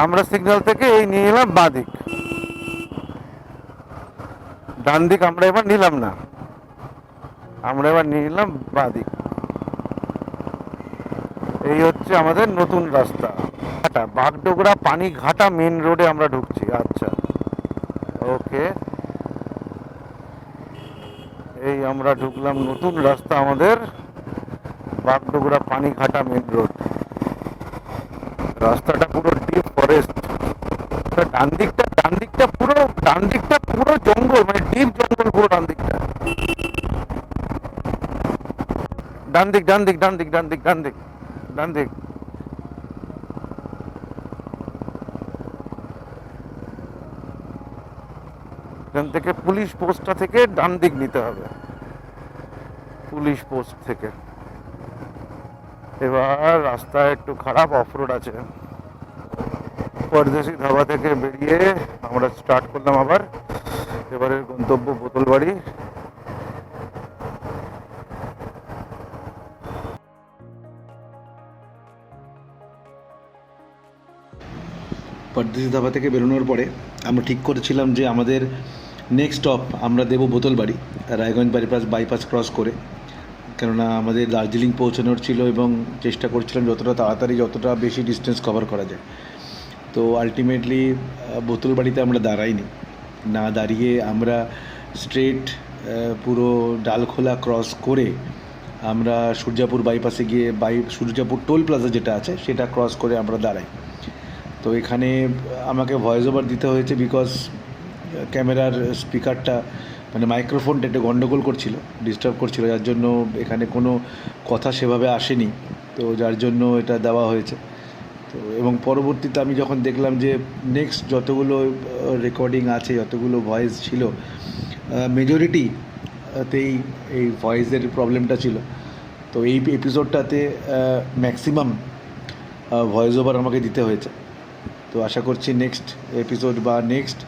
আমরা সিগন্যাল থেকে এই নিয়ে নিলাম বাঁ দিক, ডান দিক আমরা এবার নিলাম না, আমরা এবার নিয়ে নিলাম বাঁ দিক। এই হচ্ছে আমাদের নতুন রাস্তা, বাগডোগরা পানিঘাটা মেন রোডে আমরা ঢুকছি। আচ্ছা, ওকে, এই আমরা ঢুকলাম নতুন রাস্তা আমাদের, বাগডোগরা পানিঘাটা মেন রোড। রাস্তাটা পুরো ডিপ ফরেস্ট, ডান দিকটা পুরো জঙ্গল, মানে ডিপ জঙ্গল পুরো ডান দিকটা। ডান দিক ডান দিক ডান দিক ডান দিক ডান দিক ডান দিক। এখান থেকে পুলিশ পোস্টটা থেকে ডান দিক নিতে হবে, পুলিশ পোস্ট থেকে। এবার রাস্তা একটু খারাপ, অফরোড আছে। পরদেশি ধাবা থেকে বেরিয়ে আমরা স্টার্ট করলাম আবার এবারের গন্তব্য বোতলবাড়ি। পরদেশি ধাবা থেকে বেরোনোর পরে আমরা ঠিক করেছিলাম যে আমাদের নেক্সট স্টপ আমরা দেবো বোতলবাড়ি, রায়গঞ্জ বাইপাস ক্রস করে। কেননা আমাদের দার্জিলিং পৌঁছানোর ছিল এবং চেষ্টা করছিলাম যতটা তাড়াতাড়ি যতটা বেশি ডিস্টেন্স কভার করা যায়। তো আলটিমেটলি বোতলবাড়িতে আমরা দাঁড়াইনি, না দাঁড়িয়ে আমরা স্ট্রেট পুরো ডালখোলা ক্রস করে আমরা সূর্যাপুর বাইপাসে গিয়ে সূর্যাপুর টোল প্লাজা যেটা আছে সেটা ক্রস করে আমরা দাঁড়াই। তো এখানে আমাকে ভয়েস ওভার দিতে হয়েছে বিকজ ক্যামেরার স্পিকারটা মানে মাইক্রোফোনটা একটু গন্ডগোল করছিল, ডিস্টার্ব করছিল, যার জন্য এখানে কোনো কথা সেভাবে আসেনি। তো যার জন্য এটা দেওয়া হয়েছে। তো এবং পরবর্তীতে আমি যখন দেখলাম যে নেক্সট যতগুলো রেকর্ডিং আছে, যতগুলো ভয়েস ছিল, মেজরিটিতেই এই ভয়েসের প্রবলেমটা ছিল। তো এই এপিসোডটাতে ম্যাক্সিমাম ভয়েস ওভার আমাকে দিতে হয়েছে। তো আশা করছি নেক্সট এপিসোড বা নেক্সট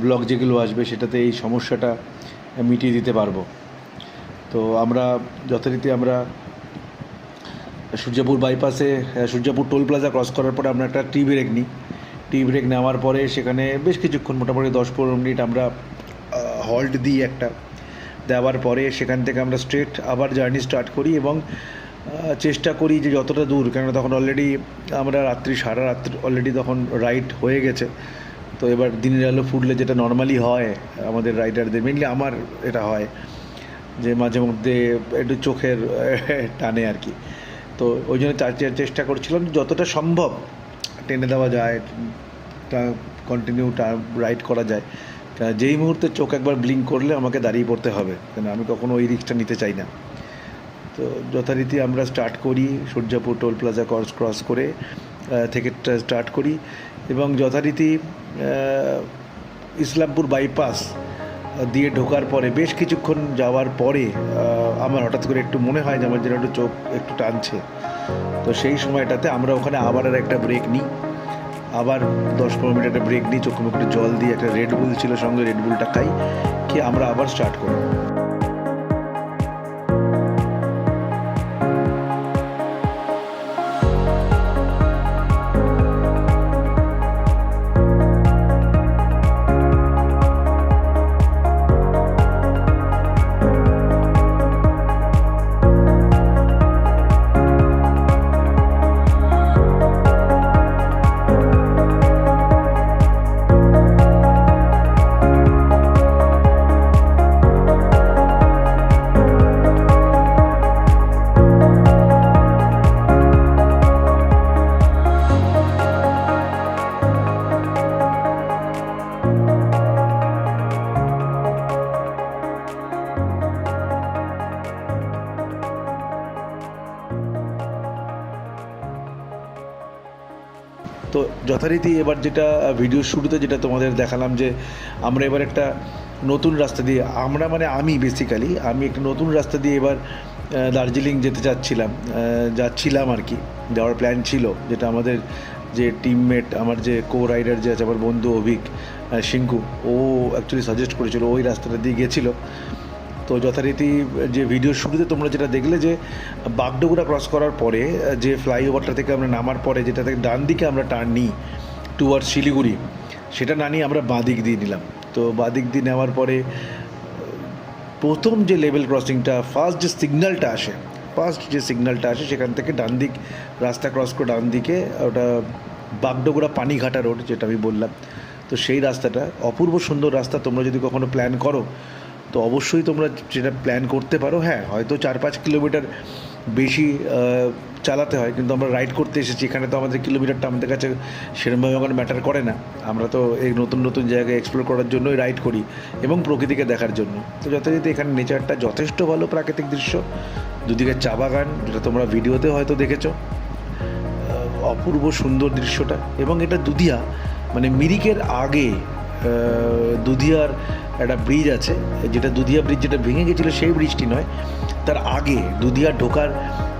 ব্লগ যেগুলো আসবে সেটাতে এই সমস্যাটা মিটিয়ে দিতে পারবো। তো আমরা যথারীতি আমরা Suryapur বাইপাসে Suryapur toll plaza cross করার পরে আমরা একটা টি ব্রেক নিই। টি ব্রেক নেওয়ার পরে সেখানে বেশ কিছুক্ষণ মোটামুটি 10-15 মিনিট আমরা হল্ট দিই একটা। দেওয়ার পরে সেখান থেকে আমরা স্ট্রেট আবার জার্নি স্টার্ট করি এবং চেষ্টা করি যে যতটা দূর, কেননা তখন অলরেডি আমরা সারা রাত্রি অলরেডি তখন রাইড হয়ে গেছে। তো এবার দিনের আলো ফুটলে যেটা নর্মালি হয় আমাদের রাইডারদের, মেনলি আমার এটা হয় যে মাঝে মধ্যে একটু চোখের টানে আর কি। তো ওই জন্য চেষ্টা করছিলাম যতটা সম্ভব টেনে দেওয়া যায়, তা কন্টিনিউ রাইড করা যায়। যেই মুহূর্তে চোখ একবার ব্লিঙ্ক করলে আমাকে দাঁড়িয়ে পড়তে হবে, কেন আমি কখনো ওই রিস্কটা নিতে চাই না। তো যথারীতি আমরা স্টার্ট করি সূর্যাপুর টোল প্লাজা ক্রস করে থেকে স্টার্ট করি এবং যথারীতি ইসলামপুর বাইপাস দিয়ে ঢোকার পরে বেশ কিছুক্ষণ যাওয়ার পরে আমার হঠাৎ করে একটু মনে হয় যে আমার যেন একটু চোখ একটু টানছে। তো সেই সময়টাতে আমরা ওখানে আবার আর একটা ব্রেক নিই, আবার 10-15 মিনিট একটা ব্রেক নিই, চোখে মুখে একটু জল দিয়ে, একটা রেডবুল ছিল সঙ্গে, রেডবুলটা খাই, কি আমরা আবার স্টার্ট করি। তো যথারীতি এবার যেটা ভিডিও শুরুতে যেটা তোমাদের দেখালাম যে আমরা এবার একটা নতুন রাস্তা দিয়ে, আমরা মানে আমি একটা নতুন রাস্তা দিয়ে এবার দার্জিলিং যেতে যাচ্ছিলাম আর কি, যাওয়ার প্ল্যান ছিল। যেটা আমাদের যে টিমমেট, আমার যে কো রাইডার যে আছে, আমার বন্ধু অভিক সিংকু, ও অ্যাকচুয়ালি সাজেস্ট করেছিল, ওই রাস্তাটা দিয়ে গেছিলো। তো যথারীতি যে ভিডিওর শুরুতে তোমরা যেটা দেখলে যে বাগডোগরা ক্রস করার পরে যে ফ্লাইওভারটা থেকে আমরা নামার পরে যেটা থেকে ডান দিকে আমরা টার্ন নিই টুয়ার্ডস শিলিগুড়ি, সেটা না নিয়ে আমরা বাঁদিক দিয়ে নিলাম। তো বাঁদিক দিয়ে নেওয়ার পরে প্রথম যে লেভেল ক্রসিংটা, ফার্স্ট যে সিগন্যালটা আসে সেখান থেকে ডান দিক রাস্তা ক্রস করে ডান দিকে ওটা বাগডোগরা পানিঘাটা রোড, যেটা আমি বললাম। তো সেই রাস্তাটা অপূর্ব সুন্দর রাস্তা। তোমরা যদি কখনো প্ল্যান করো তো অবশ্যই তোমরা যেটা প্ল্যান করতে পারো। হ্যাঁ, হয়তো 4-5 কিলোমিটার বেশি চালাতে হয়, কিন্তু আমরা রাইড করতে এসেছি এখানে, তো আমাদের কিলোমিটারটা আমাদের কাছে সেরকমভাবে এখন ম্যাটার করে না। আমরা তো এই নতুন নতুন জায়গায় এক্সপ্লোর করার জন্যই রাইড করি এবং প্রকৃতিকে দেখার জন্য। তো যথারীতি এখানে নেচারটা যথেষ্ট ভালো, প্রাকৃতিক দৃশ্য, দুদিকে চা বাগান, যেটা তোমরা ভিডিওতে হয়তো দেখেছো। অপূর্ব সুন্দর দৃশ্যটা। এবং এটা দুধিয়া, মানে মিরিকের আগে দুধিয়ার একটা ব্রিজ আছে, যেটা দুধিয়া ব্রিজ, যেটা ভেঙে গেছিলো সেই ব্রিজটি নয়, তার আগে দুধিয়া ঢোকার,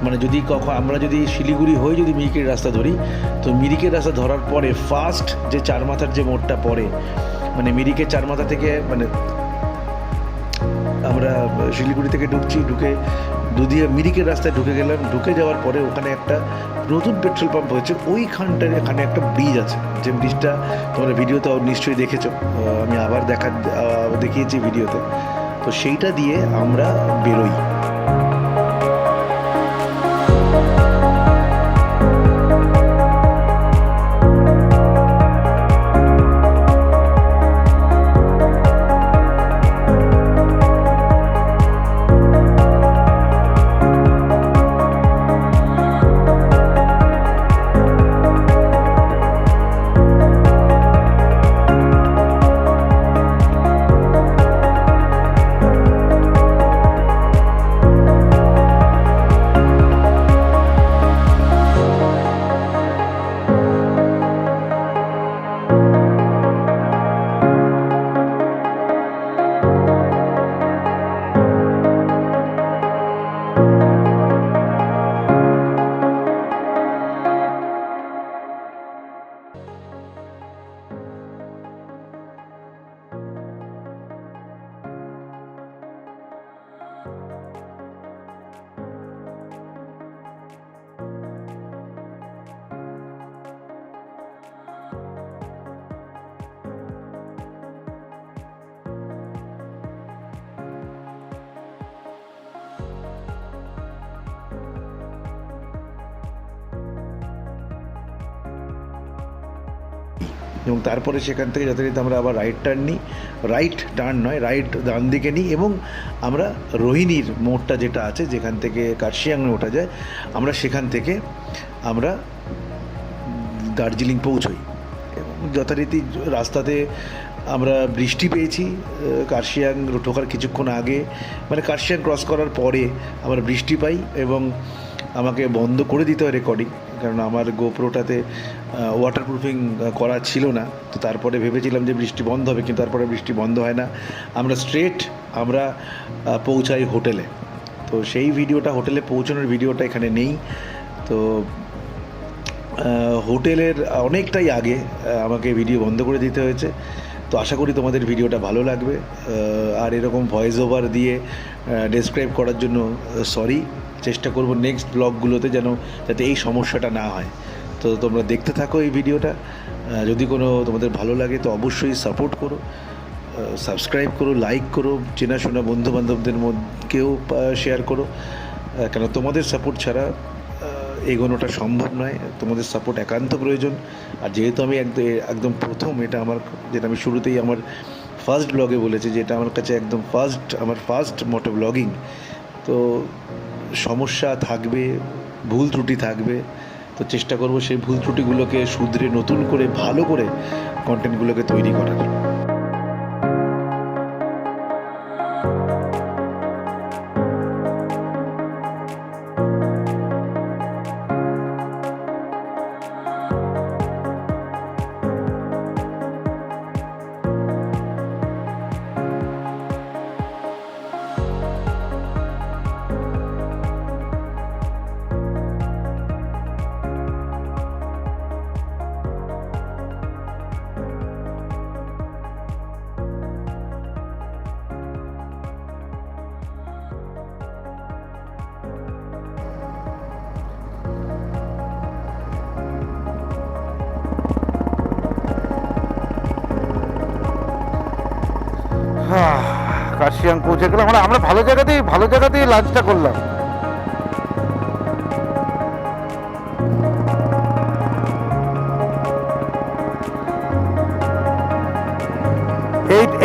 মানে যদি আমরা যদি শিলিগুড়ি হয়ে যদি মিরিকের রাস্তা ধরি, তো মিরিকের রাস্তা ধরার পরে ফার্স্ট যে চারমাথার যে মোড়টা পড়ে, মানে মিরিকের চারমাথা থেকে, মানে আমরা শিলিগুড়ি থেকে ঢুকে দুধিয়া মিরিকের রাস্তায় ঢুকে গেলাম। ঢুকে যাওয়ার পরে ওখানে একটা নতুন পেট্রোল পাম্প হয়েছে, ওইখানটায় এখানে একটা ব্রিজ আছে, যে ব্রিজটা তোমরা ভিডিওতে নিশ্চয়ই দেখেছো, আমি আবার দেখিয়েছি ভিডিওতে। তো সেইটা দিয়ে আমরা বেরোই। এবং তারপরে সেখান থেকে যথারীতি আমরা আবার রাইট ডান দিকে নিই, এবং আমরা রোহিণীর মোড়টা যেটা আছে, যেখান থেকে কার্শিয়াংয়ে ওঠা যায়, আমরা সেখান থেকে আমরা দার্জিলিং পৌঁছই। এবং যথারীতি রাস্তাতে আমরা বৃষ্টি পেয়েছি কার্শিয়াং ঢোকার কিছুক্ষণ আগে, মানে কার্শিয়াং ক্রস করার পরে আমরা বৃষ্টি পাই, এবং আমাকে বন্ধ করে দিতে হয় রেকর্ডিং, কারণ আমার গোপ্রোটাতে ওয়াটারপ্রুফিং করা ছিল না। তো তারপরে ভেবেছিলাম যে বৃষ্টি বন্ধ হবে, কিন্তু তারপরে বৃষ্টি বন্ধ হয় না। আমরা পৌঁছাই হোটেলে। তো সেই হোটেলে পৌঁছানোর ভিডিওটা এখানে নেই। তো হোটেলের অনেকটাই আগে আমাকে ভিডিও বন্ধ করে দিতে হয়েছে। তো আশা করি তোমাদের ভিডিওটা ভালো লাগবে। আর এরকম ভয়েস ওভার দিয়ে ডেসক্রাইব করার জন্য সরি। চেষ্টা করব নেক্সট ব্লগগুলোতে যাতে এই সমস্যাটা না হয়। তো তোমরা দেখতে থাকো এই ভিডিওটা। যদি তোমাদের ভালো লাগে তো অবশ্যই সাপোর্ট করো, সাবস্ক্রাইব করো, লাইক করো, চেনাশোনা বন্ধুবান্ধবদের মধ্যেও শেয়ার করো, কেন তোমাদের সাপোর্ট ছাড়া এগোনোটা সম্ভব নয়। তোমাদের সাপোর্ট একান্ত প্রয়োজন। আর যেহেতু আমি একদম প্রথম, যেটা আমি শুরুতেই আমার ফার্স্ট ব্লগে বলেছি, যে এটা আমার কাছে একদম ফার্স্ট মোটো ব্লগিং। তো সমস্যা থাকবে, ভুল ত্রুটি থাকবে। তো চেষ্টা করব সেই ভুল ত্রুটিগুলোকে শুধরে নতুন করে ভালো করে কন্টেন্টগুলোকে তৈরি করার। কার্শিয়াং পৌঁছে গেলাম। আমরা ভালো জায়গাতেই লাঞ্চটা করলাম।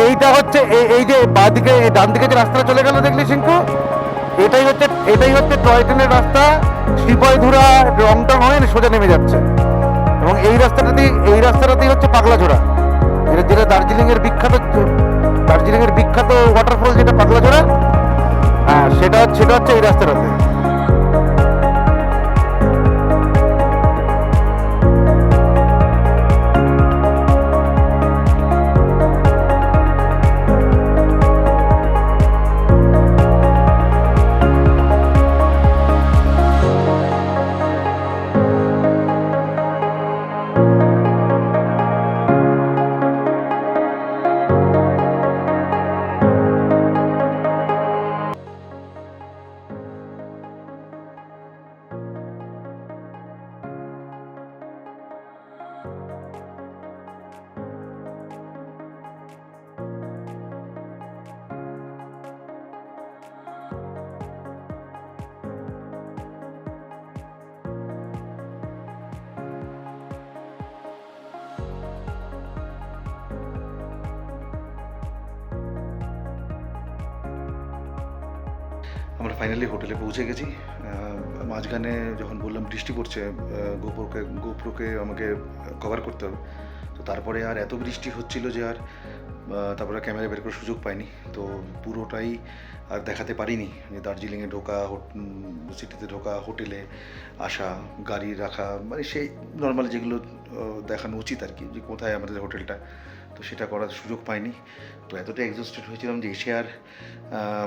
এইটা হচ্ছে এই যে বাঁদিকে ডান দিকে যে রাস্তাটা চলে গেল দেখলি সিংকু, এটাই হচ্ছে টয় ট্রেনের রাস্তা। সিপাহীধুরা রংটং হয়ে সোজা নেমে যাচ্ছে, এবং এই রাস্তাটাতেই হচ্ছে পাগলাঝোড়া, যেটা দার্জিলিং এর বিখ্যাত ওয়াটারফল, যেটা পাগলাঝোড়া। হ্যাঁ, সেটা হচ্ছে এই রাস্তাটাতে। আমরা ফাইনালি হোটেলে পৌঁছে গেছি। মাঝখানে যখন বললাম বৃষ্টি পড়ছে, গোপ্রোকে আমাকে কভার করতে হবে, তো তারপরে আর এত বৃষ্টি হচ্ছিল যে আর তারপরে ক্যামেরা বের করার সুযোগ পাইনি। তো পুরোটাই আর দেখাতে পারিনি, যে দার্জিলিংয়ে ঢোকা, সিটিতে ঢোকা, হোটেলে আসা, গাড়ি রাখা, মানে সেই নর্মাল যেগুলো দেখানো উচিত আর কি, যে কোথায় আমাদের হোটেলটা, তো সেটা করার সুযোগ পাইনি। তো এতটা এক্সস্টেড হয়েছিলাম যে এসে আর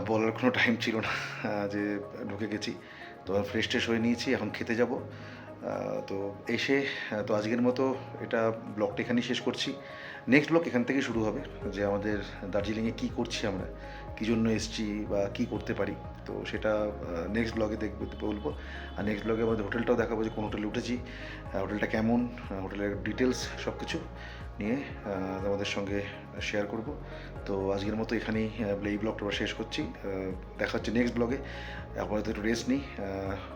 বলার কোনো টাইম ছিল না যে ঢুকে গেছি। তো ফ্রেশ ট্রেশ হয়ে নিয়েছি, এখন খেতে যাব। তো এসে তো আজকের মতো এটা ব্লগটা এখানেই শেষ করছি। নেক্সট ব্লগ এখান থেকে শুরু হবে, যে আমাদের দার্জিলিংয়ে কী করছি আমরা, কী জন্য এসছি বা কী করতে পারি, তো সেটা নেক্সট ব্লগে বলবো। আর নেক্সট ব্লগে আমাদের হোটেলটাও দেখাবো, যে কোন হোটেলে উঠেছি, হোটেলটা কেমন, হোটেলের ডিটেলস সব কিছু নিয়ে আমাদের সঙ্গে শেয়ার করব। তো আজকের মতো এখানেই এই ব্লগটা শেষ করছি। দেখা হচ্ছে নেক্সট ব্লগে। আপাতত একটু রেস্ট নিই।